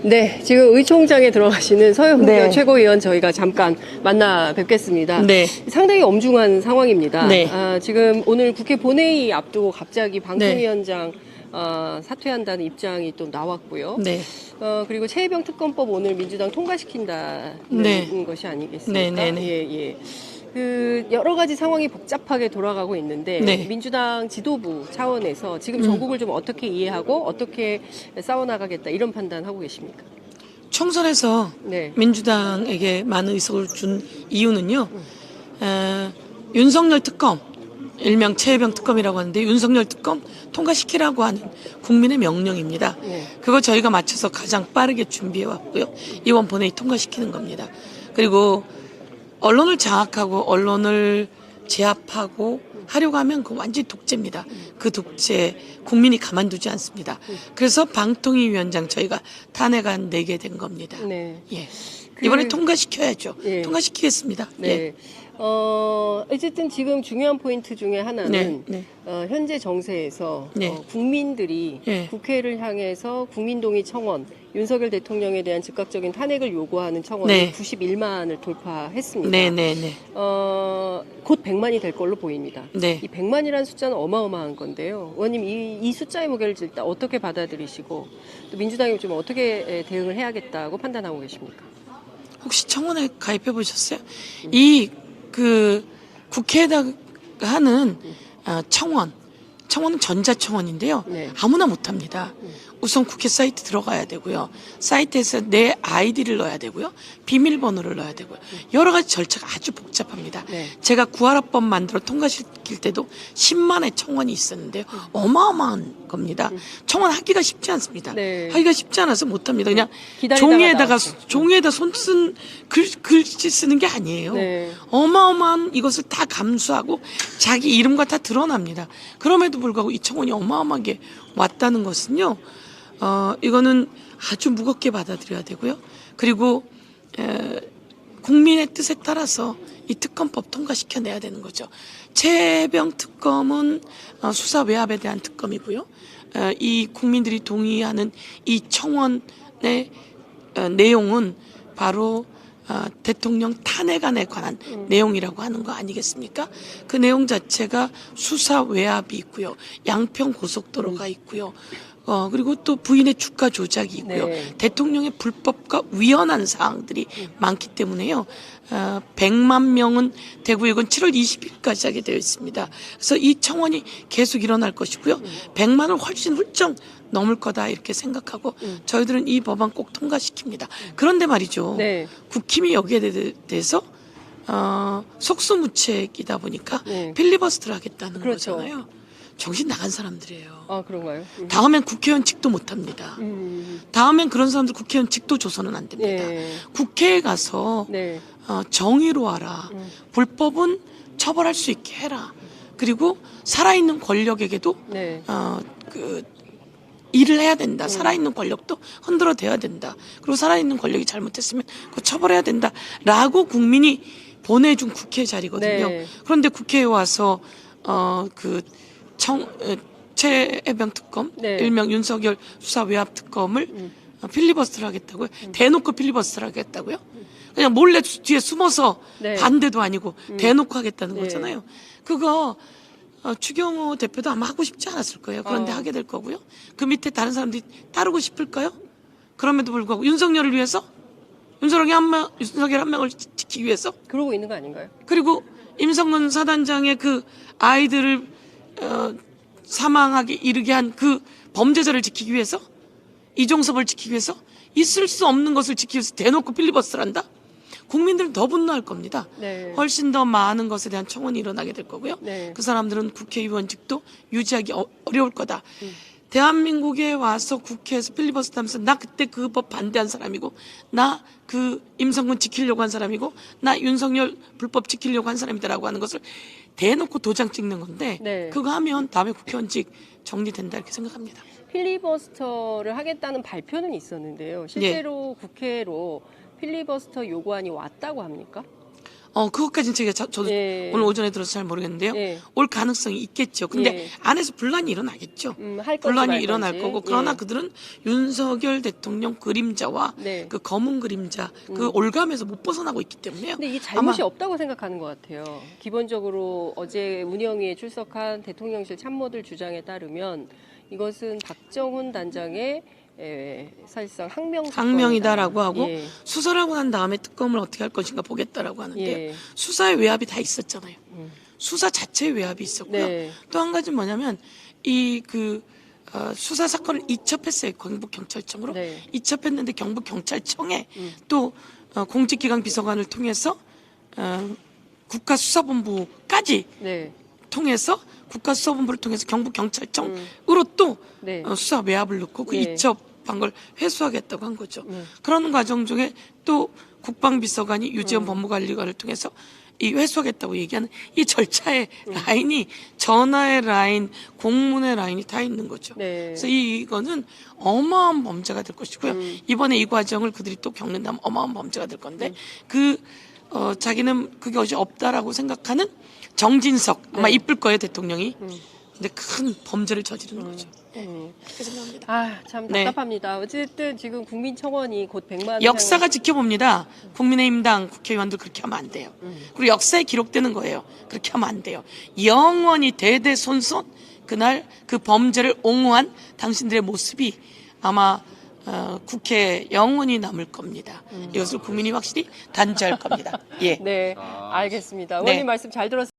네, 지금 의총장에 들어가시는 서영교 네. 최고위원 저희가 잠깐 만나 뵙겠습니다. 네. 상당히 엄중한 상황입니다. 네. 지금 오늘 국회 본회의 앞두고 갑자기 네. 방통위원장 사퇴한다는 입장이 또 나왔고요. 네. 그리고 최혜병 특검법 오늘 민주당 통과시킨다는 네. 것이 아니겠습니까? 네, 네, 네. 예, 예. 그 여러 가지 상황이 복잡하게 돌아가고 있는데 네. 민주당 지도부 차원에서 지금 전국을 좀 어떻게 이해하고 어떻게 싸워나가겠다 이런 판단하고 계십니까? 총선에서 네. 민주당에게 많은 의석을 준 이유는요. 윤석열 특검, 일명 최혜병 특검이라고 하는데 윤석열 특검 통과시키라고 하는 국민의 명령입니다. 네. 그거 저희가 맞춰서 가장 빠르게 준비해 왔고요. 이번 본회의 통과시키는 겁니다. 그리고 언론을 장악하고 언론을 제압하고 하려고 하면 그 완전히 독재입니다. 그 독재 국민이 가만두지 않습니다. 그래서 방통위원장 저희가 탄핵안 내게 된 겁니다. 네. 예. 이번에 통과시켜야죠. 예. 통과시키겠습니다. 네. 예. 어쨌든 지금 중요한 포인트 중에 하나는 네. 현재 정세에서 네. 국민들이 예. 국회를 향해서 국민동의 청원, 윤석열 대통령에 대한 즉각적인 탄핵을 요구하는 청원이 네. 91만을 돌파했습니다. 네네네. 곧 100만이 될 걸로 보입니다. 네. 이 100만이라는 숫자는 어마어마한 건데요. 의원님 이 숫자의 무게를 일단 어떻게 받아들이시고 또 민주당이 좀 어떻게 대응을 해야겠다고 판단하고 계십니까? 혹시 청원에 가입해 보셨어요? 이 국회에다 하는 청원은 전자청원인데요. 네. 아무나 못합니다. 우선 국회 사이트 들어가야 되고요. 사이트에서 내 아이디를 넣어야 되고요. 비밀번호를 넣어야 되고요. 여러 가지 절차가 아주 복잡합니다. 네. 제가 구하라법 만들어 통과시킬 때도 10만의 청원이 있었는데요. 어마어마한 겁니다. 청원하기가 쉽지 않습니다. 네. 하기가 쉽지 않아서 못합니다. 그냥 기다리다가 종이에다 손 쓴 글씨 쓰는 게 아니에요. 네. 어마어마한 이것을 다 감수하고 자기 이름과 다 드러납니다. 그럼에도 불구하고 이 청원이 어마어마하게 왔다는 것은요. 이거는 아주 무겁게 받아들여야 되고요. 그리고 국민의 뜻에 따라서 이 특검법 통과시켜내야 되는 거죠. 최혜병 특검은 수사 외압에 대한 특검이고요. 이 국민들이 동의하는 이 청원의 내용은 바로 대통령 탄핵안에 관한 내용이라고 하는 거 아니겠습니까? 그 내용 자체가 수사 외압이 있고요. 양평 고속도로가 있고요. 그리고 또 부인의 주가 조작이 있고요. 네. 대통령의 불법과 위헌한 사항들이 많기 때문에요. 100만 명은 되고 이건 7월 20일까지 하게 되어 있습니다. 그래서 이 청원이 계속 일어날 것이고요. 100만을 훨씬 훌쩍 넘을 거다 이렇게 생각하고 저희들은 이 법안 꼭 통과시킵니다. 그런데 말이죠. 네. 국힘이 여기에 대해서 속수무책이다 보니까 네. 필리버스터를 하겠다는 그렇죠. 거잖아요. 정신 나간 사람들이에요. 아, 그런가요? 다음엔 국회의원직도 못합니다. 다음엔 그런 사람들 국회의원직도 줘서는 안 됩니다. 네. 국회에 가서 네. 정의로 하라. 불법은 처벌할 수 있게 해라. 그리고 살아있는 권력에게도 네. 일을 해야 된다. 살아있는 권력도 흔들어대야 된다. 그리고 살아있는 권력이 잘못했으면 그거 처벌해야 된다. 라고 국민이 보내준 국회 자리거든요. 네. 그런데 국회에 와서 최혜병 특검, 네. 일명 윤석열 수사 외압 특검을 필리버스터를 하겠다고요? 대놓고 필리버스터를 하겠다고요? 그냥 몰래 뒤에 숨어서 네. 반대도 아니고 대놓고 하겠다는 네. 거잖아요. 그거 추경호 대표도 아마 하고 싶지 않았을 거예요. 그런데 하게 될 거고요. 그 밑에 다른 사람들이 따르고 싶을까요? 그럼에도 불구하고 윤석열을 위해서 윤석열 한 명을 지키기 위해서 그러고 있는 거 아닌가요? 그리고 임성근 사단장의 그 아이들을 사망하게 이르게 한 그 범죄자를 지키기 위해서 이종섭을 지키기 위해서 있을 수 없는 것을 지키기 위해서 대놓고 필리버스터를 한다? 국민들은 더 분노할 겁니다. 네. 훨씬 더 많은 것에 대한 청원이 일어나게 될 거고요. 네. 그 사람들은 국회의원직도 유지하기 어려울 거다. 대한민국에 와서 국회에서 필리버스터 하면서 나 그때 그 법 반대한 사람이고 나 그 임성근 지키려고 한 사람이고 나 윤석열 불법 지키려고 한 사람이다라고 하는 것을 대놓고 도장 찍는 건데 네. 그거 하면 다음에 국회의원직 정리된다 이렇게 생각합니다. 필리버스터를 하겠다는 발표는 있었는데요. 실제로 국회로 필리버스터 요구안이 왔다고 합니까? 그것까지는 저도 예. 오늘 오전에 들어서 잘 모르겠는데요. 예. 올 가능성이 있겠죠. 근데 예. 안에서 분란이 일어나겠죠. 할 건지 분란이 말 일어날 건지. 거고 그러나 예. 그들은 윤석열 대통령 그림자와 네. 그 검은 그림자 그 올감에서 못 벗어나고 있기 때문에요. 근데 이게 잘못이 없다고 생각하는 것 같아요. 기본적으로 어제 운영위에 출석한 대통령실 참모들 주장에 따르면 이것은 박정훈 단장의 사실상 항명이다라고 하고 예. 수사를 하고 난 다음에 특검을 어떻게 할 것인가 보겠다라고 하는데 예. 수사의 외압이 다 있었잖아요. 수사 자체의 외압이 있었고요. 네. 또 한 가지 뭐냐면 수사 사건을 이첩했어요. 경북경찰청으로 네. 이첩했는데 경북경찰청에 또 공직기강 비서관을 통해서 국가수사본부까지 네. 통해서 국가수사본부를 통해서 경북경찰청으로 또 네. 수사 외압을 넣고 그 예. 이첩한 걸 회수하겠다고 한 거죠. 그런 과정 중에 또 국방비서관이 유지원 법무관리관을 통해서 이 회수하겠다고 얘기하는 이 절차의 라인이 전화의 라인, 공문의 라인이 다 있는 거죠. 네. 그래서 이거는 어마어마한 범죄가 될 것이고요. 이번에 이 과정을 그들이 또 겪는다면 어마어마한 범죄가 될 건데 자기는 그게 어제 없다라고 생각하는 정진석 아마 네. 이쁠 거예요 대통령이. 근데 큰 범죄를 저지르는 거죠. 그렇게 생각합니다. 참 네. 답답합니다. 어쨌든 지금 국민청원이 곧 100만 역사가 지켜봅니다. 국민의힘당 국회의원들 그렇게 하면 안 돼요. 그리고 역사에 기록되는 거예요. 그렇게 하면 안 돼요. 영원히 대대손손 그날 그 범죄를 옹호한 당신들의 모습이 아마 국회에 영원히 남을 겁니다. 이것을 국민이 확실히 단죄할 겁니다. 예. 네, 알겠습니다. 네. 의원님 말씀 잘 들었습니다.